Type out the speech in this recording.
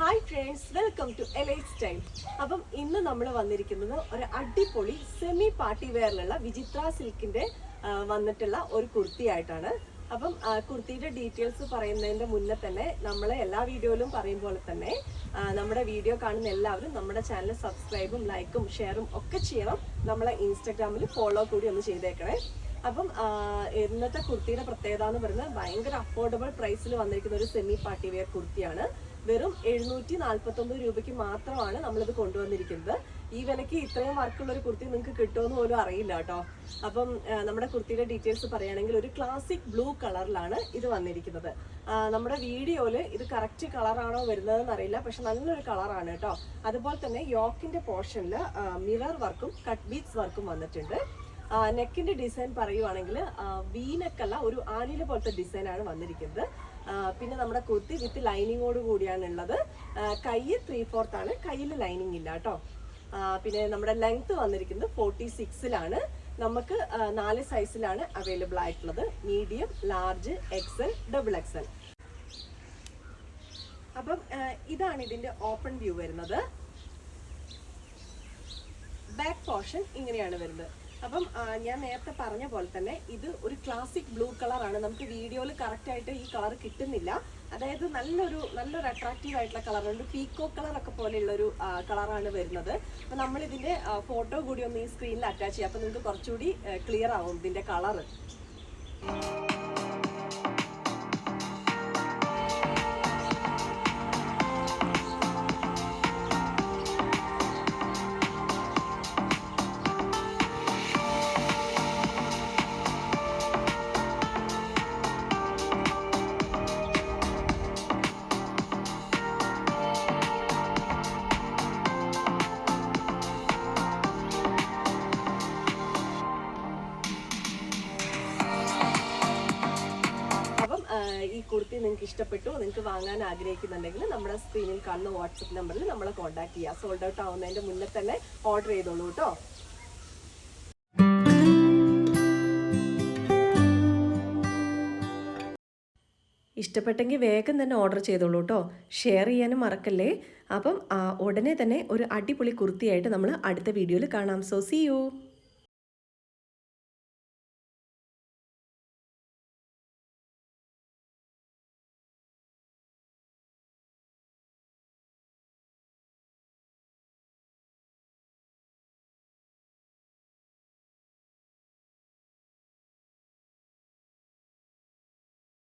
Hi friends, welcome to elite style. അപ്പം ഇന്ന് നമ്മൾ വന്നിരിക്കുന്നത് ഒരു അടിപൊളി സെമി പാർട്ടി വെയറിലുള്ള വിചിത്ര സിൽക്കിന്റെ വന്നിട്ടുള്ള ഒരു കുർത്തി ആയിട്ടാണ്. അപ്പം കുർത്തിയുടെ ഡീറ്റെയിൽസ് പറയുന്നതിന്റെ മുന്നേ തന്നെ നമ്മൾ എല്ലാ വീഡിയോയിലും പറയും പോലെ തന്നെ നമ്മുടെ വീഡിയോ കാണുന്ന എല്ലാവരും നമ്മുടെ ചാനൽ സബ്സ്ക്രൈബും ലൈക്കും ഷെയറും ഒക്കെ ചെയ്യണം. നമ്മളെ ഇൻസ്റ്റാഗ്രാമിൽ ഫോളോ കൂടി ഒന്ന് ചെയ്തേക്കണേ. അപ്പം ഇന്നത്തെ കുർത്തിയുടെ പ്രത്യേകത എന്ന് പറയുന്നത് ഭയങ്കര അഫോർഡബിൾ പ്രൈസിൽ വന്നിരിക്കുന്ന ഒരു സെമി പാർട്ടി വെയർ കുർത്തിയാണ്. വെറും 749 രൂപയ്ക്ക് മാത്രമാണ് നമ്മളിത് കൊണ്ടുവന്നിരിക്കുന്നത്. ഈ വിലയ്ക്ക് ഇത്രയും വർക്കുള്ള ഒരു കുർത്തി നിങ്ങൾക്ക് കിട്ടുമെന്ന് പോലും അറിയില്ല കേട്ടോ. അപ്പം നമ്മുടെ കുർത്തിയുടെ ഡീറ്റെയിൽസ് പറയുകയാണെങ്കിൽ ഒരു ക്ലാസിക് ബ്ലൂ കളറിലാണ് ഇത് വന്നിരിക്കുന്നത്. നമ്മുടെ വീഡിയോയില് ഇത് കറക്റ്റ് കളറാണോ വരുന്നതെന്ന് അറിയില്ല, പക്ഷെ നല്ലൊരു കളറാണ് കേട്ടോ. അതുപോലെ തന്നെ യോക്കിന്റെ പോർഷനിൽ മിറർ വർക്കും കട്ട് ബീഡ്സ് വർക്കും വന്നിട്ടുണ്ട്. നെക്കിന്റെ ഡിസൈൻ പറയുവാണെങ്കിൽ വീനക്കല്ല, ഒരു ആലില പോലത്തെ ഡിസൈനാണ് വന്നിരിക്കുന്നത്. പിന്നെ നമ്മുടെ കുർത്തി വിത്ത് ലൈനിങ്ങോട് കൂടിയാണ് ഉള്ളത്. കൈ 3/4 ആണ്, കയ്യിൽ ലൈനിങ് ഇല്ല കേട്ടോ. പിന്നെ നമ്മുടെ ലെങ്ത് വന്നിരിക്കുന്നത് 46ലാണ്. നമുക്ക് 4 സൈസിലാണ് അവൈലബിൾ ആയിട്ടുള്ളത്: medium, large, XL, double XL. അപ്പം ഇതാണ് ഇതിന്റെ ഓപ്പൺ വ്യൂ വരുന്നത്. ബാക്ക് പോർഷൻ ഇങ്ങനെയാണ് വരുന്നത്. അപ്പം ഞാൻ നേരത്തെ പറഞ്ഞ പോലെ തന്നെ ഇത് ഒരു ക്ലാസിക് ബ്ലൂ കളറാണ്. നമുക്ക് വീഡിയോയിൽ കറക്റ്റ് ആയിട്ട് ഈ കളർ കിട്ടുന്നില്ല. അതായത് നല്ലൊരു അട്രാക്റ്റീവ് ആയിട്ടുള്ള കളറുണ്ട്. പീക്കോ കളറൊക്കെ പോലെയുള്ളൊരു കളറാണ് വരുന്നത്. അപ്പം നമ്മളിതിൻ്റെ ഫോട്ടോ കൂടി ഒന്ന് ഈ സ്ക്രീനിൽ അറ്റാച്ച് ചെയ്യാം. അപ്പം നിങ്ങൾക്ക് കുറച്ചുകൂടി ക്ലിയർ ആവും ഇതിൻ്റെ കളറ്. ഈ കുർത്തി നിങ്ങൾക്ക് ഇഷ്ടപ്പെട്ടു, നിങ്ങൾക്ക് വാങ്ങാൻ ആഗ്രഹിക്കുന്നുണ്ടെങ്കിൽ നമ്മുടെ സ്ക്രീനിൽ കാണുന്ന വാട്സപ്പ് നമ്പറിൽ നമ്മളെ കോൺടാക്ട് ചെയ്യുക. സോൾഡ് ഔട്ട് ആവുന്നതിന്റെ മുന്നേ തന്നെ ഓർഡർ ചെയ്തോളൂ കേട്ടോ. ഇഷ്ടപ്പെട്ടെങ്കിൽ വേഗം തന്നെ ഓർഡർ ചെയ്തോളൂ കേട്ടോ. ഷെയർ ചെയ്യാനും മറക്കല്ലേ. അപ്പം ഉടനെ തന്നെ ഒരു അടിപൊളി കുർത്തിയായിട്ട് നമ്മൾ അടുത്ത വീഡിയോയിൽ കാണാം. So see U.